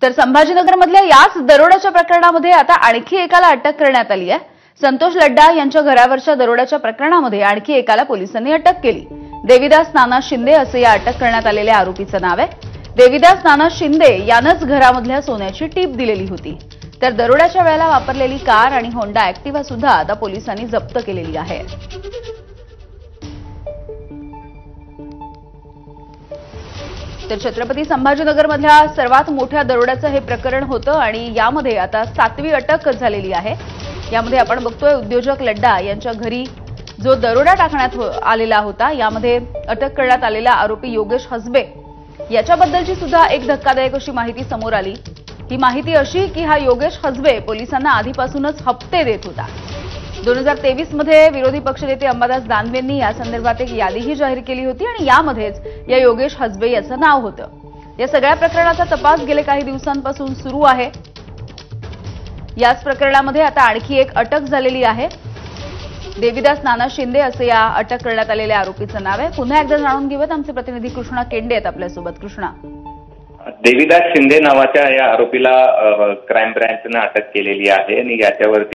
तर संभाजीनगरमधल्या याच दरोड्याच्या प्रकरणामध्ये आता आणखी एकाला अटक करण्यात आली आहे। संतोष लड्डा यांच्या घरावरच्या दरोड्याच्या प्रकरणामध्ये आणखी एकाला पोलिसांनी अटक केली। देविदास नाना शिंदे असे या अटक करण्यात आलेल्या आरोपीचं नाव आहे। देविदास नाना शिंदे यानंच घरामधल्या सोन्याची टीप दिलेली होती। तर दरोड्याच्या वेळेला वापरलेली कार आणि होंडा ऍक्टिव्हा सुद्धा आता पोलिसांनी जप्त केलेली आहे। तर छत्रपती संभाजीनगरमधल्या सर्वात मोठ्या दरोड्याचं हे प्रकरण होतं आणि यामध्ये आता 7वी अटक झालेली आहे। यामध्ये आपण बघतोय उद्योजक लड्डा यांच्या घरी जो दरोडा टाकण्यात आलेला होता, यामध्ये अटक करण्यात आलेला आरोपी योगेश हसबे याच्याबद्दलची सुद्धा एक धक्कादायक अशी माहिती समोर आली। ही माहिती अशी की हा योगेश हसबे पोलिसांना आधीपासूनच हप्ते देत होता। 2023 मध्ये विरोधी पक्षनेते अंबादास दानवेंनी या संदर्भात एक यादीही जाहीर केली होती आणि यामध्येच या योगेश हसबे याचं नाव होतं। या सगळ्या प्रकरणाचा तपास गेले काही दिवसांपासून सुरू आहे। याच प्रकरणामध्ये आता आणखी एक अटक झालेली आहे। देविदास नाना शिंदे असे या अटक करण्यात आलेल्या आरोपीचं नाव आहे। पुन्हा एकदा जाणून घेऊयात, आमचे प्रतिनिधी कृष्णा केंडे आहेत आपल्यासोबत। कृष्णा, देविदास शिंदे नावाच्या या आरोपीला क्राईम ब्रँचने अटक केलेली आहे आणि याच्यावरती